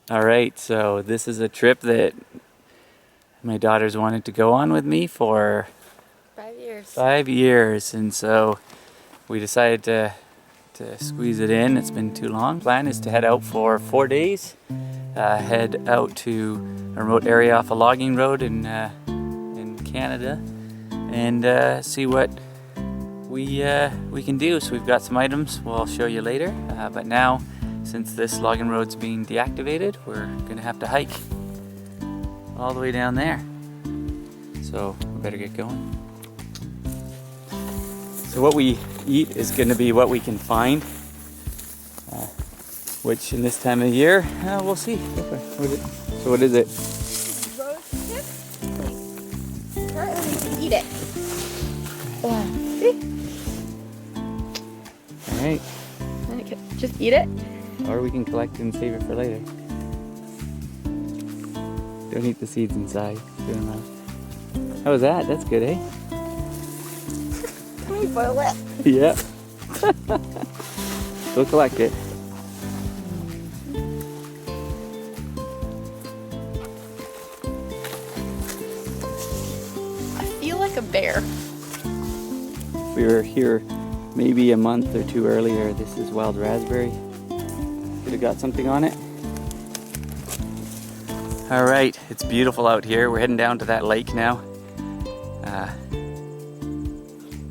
All right, so this is a trip that my daughters wanted to go on with me for 5 years. 5 years, and so we decided to squeeze it in. It's been too long. Plan is to head out for 4 days, head out to a remote area off a logging road in Canada, and see what we can do. So we've got some items we'll show you later, but now, since this logging road's being deactivated, we're gonna have to hike all the way down there. So we better get going. So what we eat is gonna be what we can find, which in this time of year, we'll see. So what is it? Roast chips, please. Apparently you can eat it. See? All right. Just eat it. Or we can collect and save it for later. Don't eat the seeds inside. Spit them out. How was that? That's good, eh? Can we boil it? Yeah. Go collect it. I feel like a bear. We were here maybe a month or two earlier. This is wild raspberry. Could have got something on it. All right, it's beautiful out here. We're heading down to that lake now.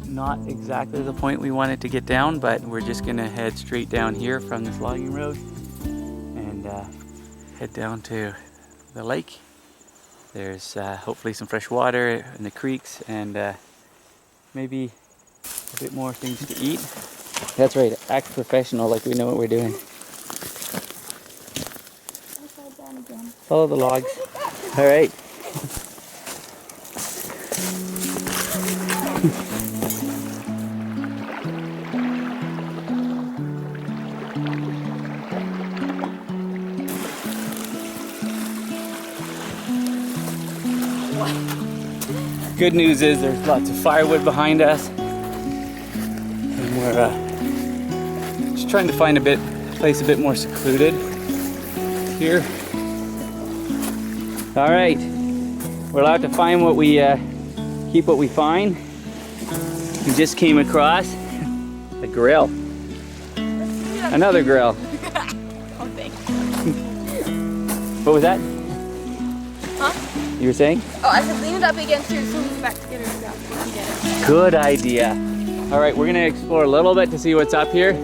Not exactly the point we wanted to get down, but we're just gonna head straight down here from this logging road and head down to the lake. There's hopefully some fresh water in the creeks and maybe a bit more things to eat. That's right, act professional like we know what we're doing. Follow the logs. All right. Good news is there's lots of firewood behind us, and we're just trying to find a place a bit more secluded here. All right, we're allowed to find what we keep what we find. We just came across a grill, another grill. Oh, thanks. What was that? Huh? You were saying? Oh, I said lean it up against here so we can back together and grab it. You get it. Good idea. All right, we're gonna explore a little bit to see what's up here.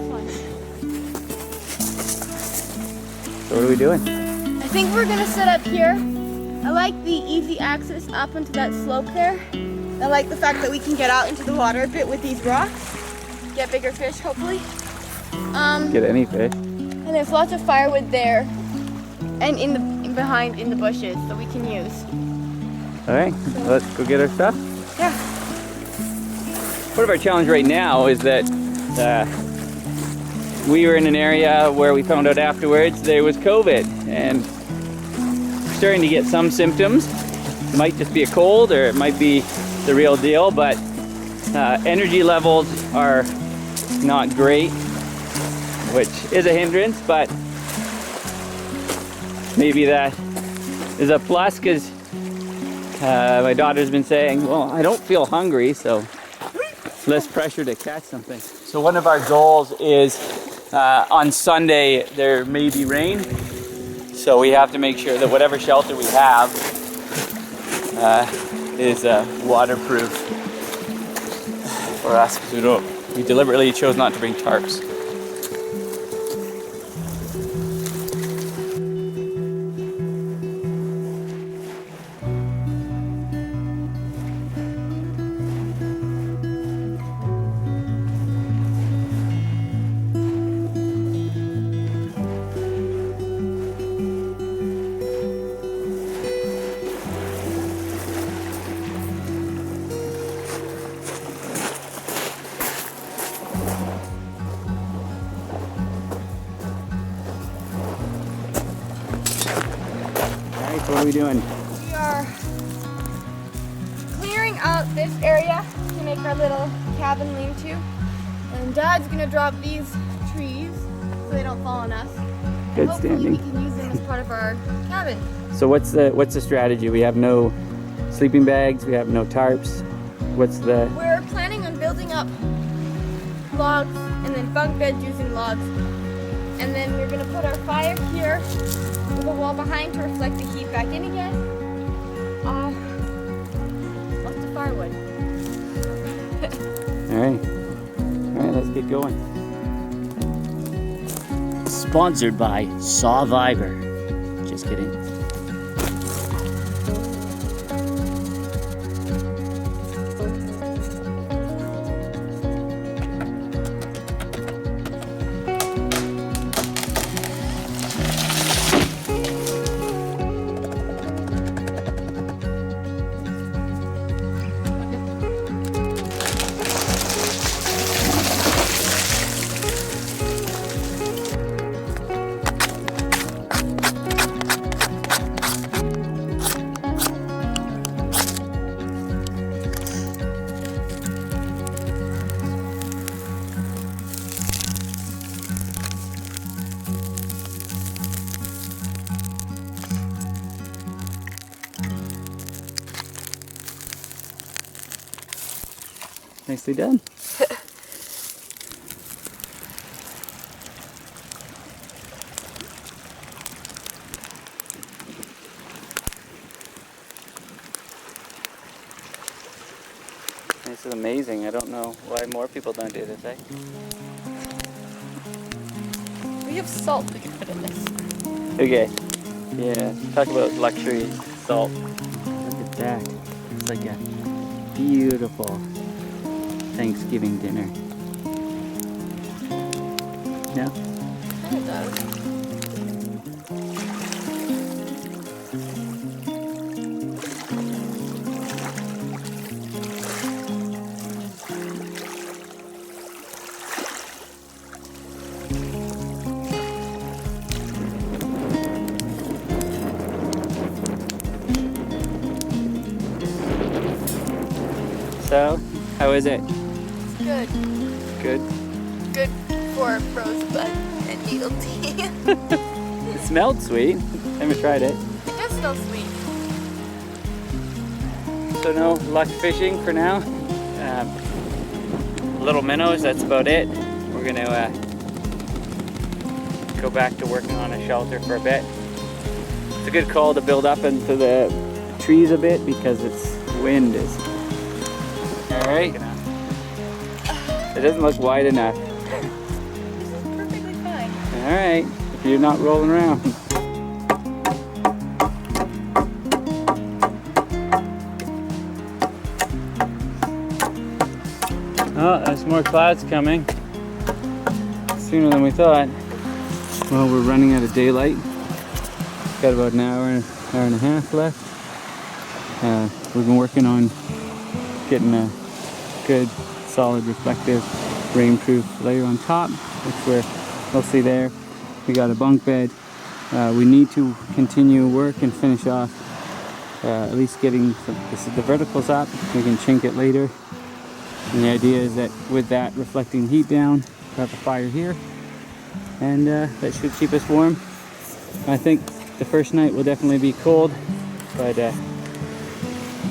So what are we doing? I think we're gonna set up here. I like the easy access up into that slope there. I like the fact that we can get out into the water a bit with these rocks. Get bigger fish, hopefully. Get any fish. And there's lots of firewood there, and behind in the bushes that we can use. All right, let's go get our stuff. Yeah. Part of our challenge right now is that we were in an area where we found out afterwards there was COVID, and we're starting to get some symptoms. It might just be a cold, or it might be the real deal, but energy levels are not great, which is a hindrance, but maybe that is a plus, because my daughter's been saying, well, I don't feel hungry, so less pressure to catch something. So one of our goals is on Sunday there may be rain, so we have to make sure that whatever shelter we have is waterproof for us, because we deliberately chose not to bring tarps. What are we doing? We are clearing out this area to make our little cabin lean-to. And Dad's gonna drop these trees so they don't fall on us. Good hopefully standing. we can use them as part of our cabin. So what's the strategy? We have no sleeping bags, we have no tarps. What's the... We're planning on building up logs and then bunk beds using logs. And then we're gonna put our fire here with a wall behind to reflect the heat back in again. Lots of firewood. Alright, let's get going. Sponsored by Sawviver. Just kidding. Nicely done. This is amazing. I don't know why more people don't do this, eh? We have salt we can put in this. Okay. Yeah. Talk about luxury salt. Look at that. It's like a beautiful Thanksgiving dinner. No? It does. So, how is it? Good. Good? Good for rosebud and needle tea. It smelled sweet. Haven't tried it. It does smell sweet. So no luck fishing for now. Little minnows, that's about it. We're gonna go back to working on a shelter for a bit. It's a good call to build up into the trees a bit because its wind is... Alright. It doesn't look wide enough. This is perfectly fine. Alright, if you're not rolling around. Oh, there's more clouds coming. Sooner than we thought. Well, we're running out of daylight. Got about an hour and a half left. We've been working on getting a good, solid, reflective, rainproof layer on top, which we'll see there. We got a bunk bed. We need to continue work and finish off at least getting the verticals up. We can chink it later. And the idea is that with that reflecting heat down, we have a fire here, and that should keep us warm. I think the first night will definitely be cold, but you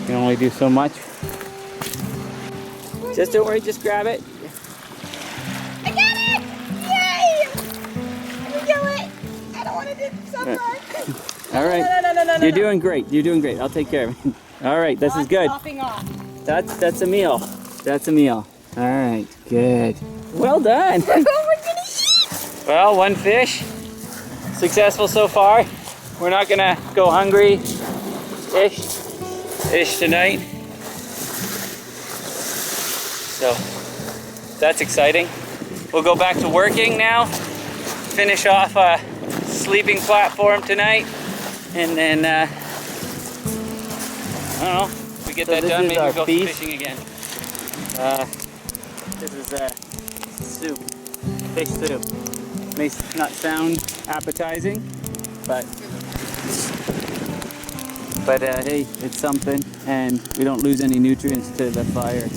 can only do so much. Just don't worry, just grab it. I got it! Yay! Let me kill it! I don't want to do so far. All right. You're doing great. You're doing great. I'll take care of it. All right, this is good. Popping off. That's a meal. That's a meal. All right, good. Well done. We're gonna eat! Well, one fish. Successful so far. We're not gonna go hungry-ish tonight. So that's exciting. We'll go back to working now. Finish off a sleeping platform tonight, and then I don't know. If we get that done, maybe we'll go fishing again. This is soup, fish soup. May not sound appetizing, but hey, it's something, and we don't lose any nutrients to the fire.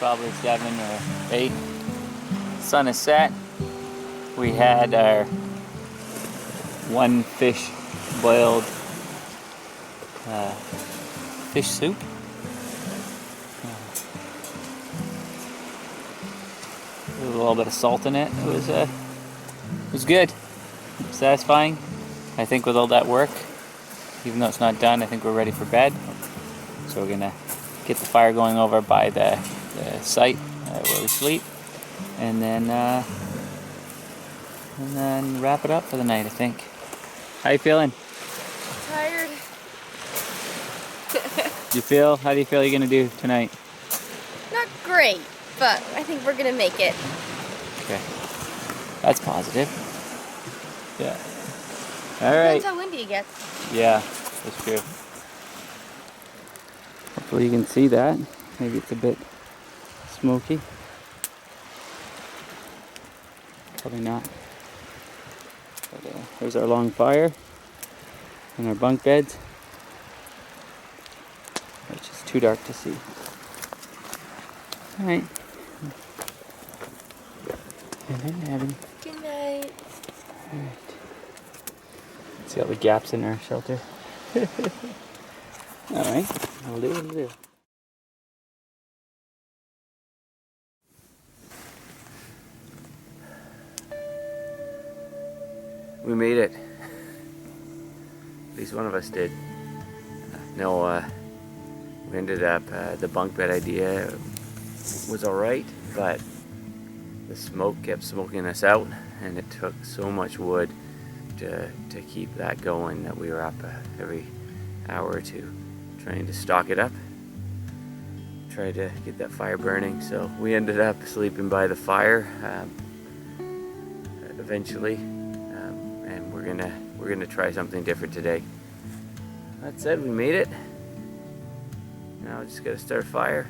probably 7 or 8. Sun is set. We had our one fish boiled fish soup. With a little bit of salt in it. It was good. Satisfying. I think with all that work, even though it's not done, I think we're ready for bed. So we're gonna get the fire going over by the site where we sleep, and then wrap it up for the night, I think. How you feeling? Tired. How do you feel you're gonna do tonight? Not great, but I think we're gonna make it. Okay. That's positive. Yeah. All right. Depends how windy it gets. Yeah, that's true. Hopefully you can see that. Maybe it's a bit smoky. Probably not. But, there's our long fire and our bunk beds, which is too dark to see. All right. Good night, Evan. Good night. All right. See all the gaps in our shelter. All right. I'll do. We made it. At least one of us did. We ended up, the bunk bed idea was alright, but the smoke kept smoking us out, and it took so much wood to keep that going that we were up every hour or two trying to stock it up, try to get that fire burning. So we ended up sleeping by the fire eventually, and we're gonna try something different today. That said, we made it. Now we just gotta start a fire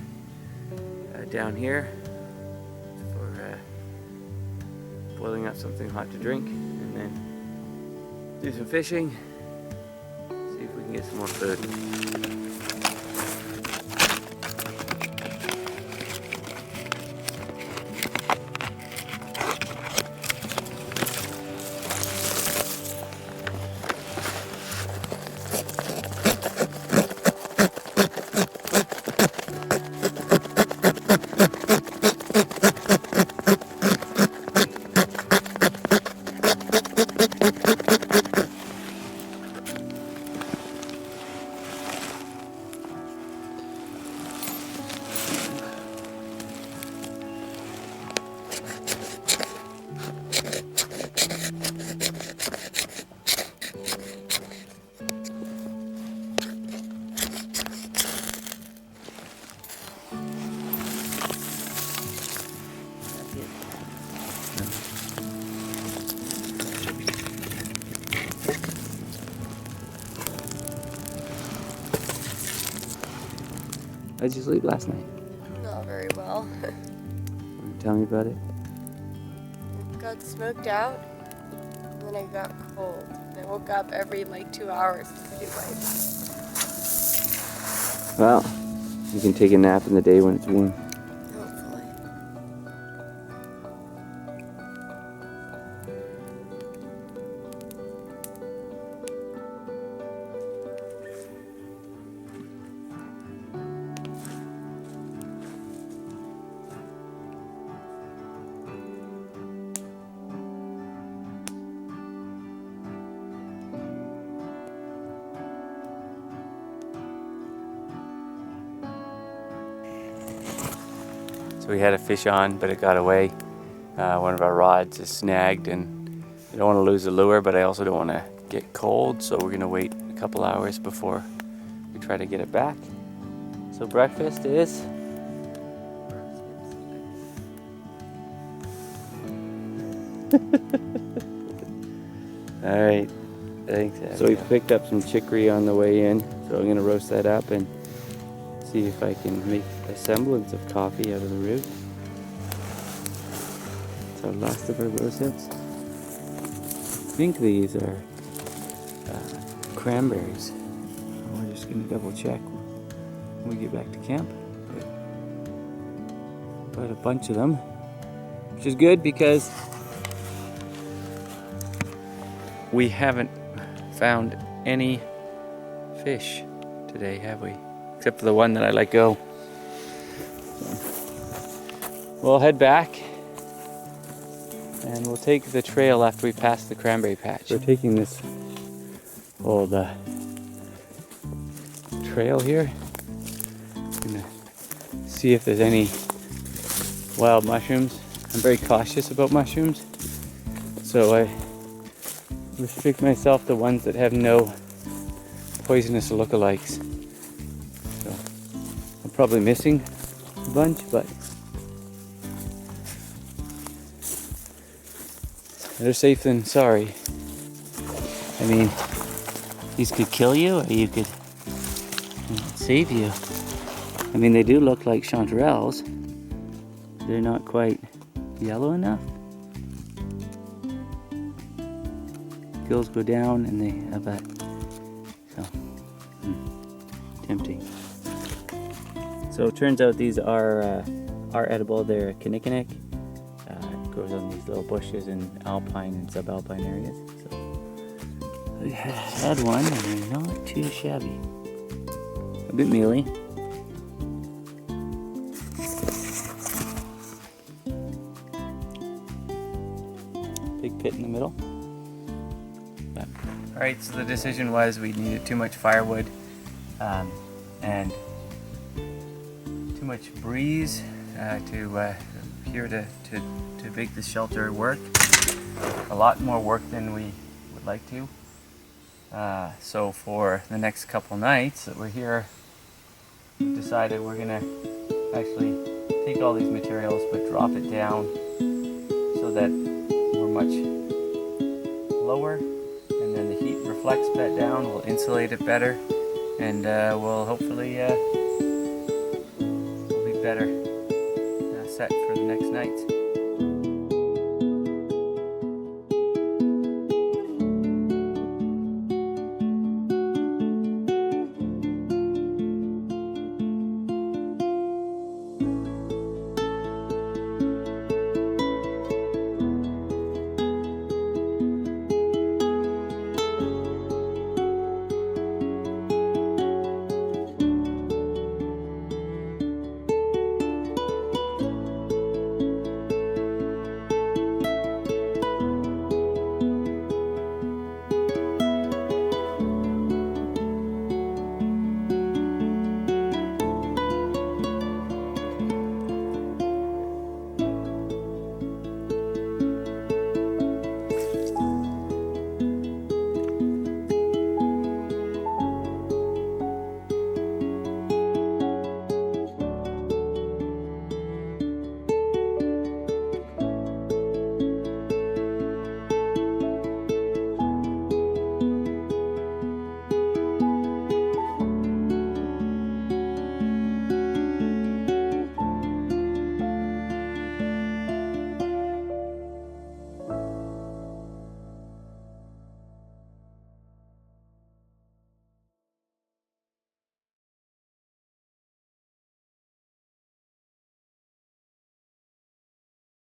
down here for boiling up something hot to drink, and then do some fishing, see if we can get some more food. How'd you sleep last night? Not very well. Tell me about it. Got smoked out, and then I got cold. I woke up every 2 hours to do life. Well, you can take a nap in the day when it's warm. Hopefully. So we had a fish on, but it got away. One of our rods is snagged, and I don't want to lose the lure, but I also don't want to get cold, so we're going to wait a couple hours before we try to get it back. So breakfast is all right, thanks. Abby. So we picked up some chicory on the way in, so I'm going to roast that up and see if I can make a semblance of coffee out of the root. It's our last of our rosehips. I think these are cranberries. We're just going to double check when we get back to camp. But Quite a bunch of them, which is good because we haven't found any fish today, have we? Except for the one that I let go. We'll head back and we'll take the trail after we pass the cranberry patch. We're taking this old trail here. Gonna see if there's any wild mushrooms. I'm very cautious about mushrooms, so I restrict myself to ones that have no poisonous lookalikes. So I'm probably missing a bunch, but better safe than sorry. I mean, these could kill you or you could save you. I mean, they do look like chanterelles. They're not quite yellow enough. Gills go down and they have that. So, tempting. So it turns out these are edible. They're kinnikinnick. It grows on these little bushes in alpine and subalpine areas. So I had one and they're not too shabby. A bit mealy. Big pit in the middle. Alright, so the decision was we needed too much firewood and too much breeze to make this shelter work. A lot more work than we would like to. So for the next couple nights that we're here, we've decided we're gonna actually take all these materials but drop it down so that we're much lower, and then the heat reflects back down, we'll insulate it better, and we'll hopefully we'll be better set for the next night.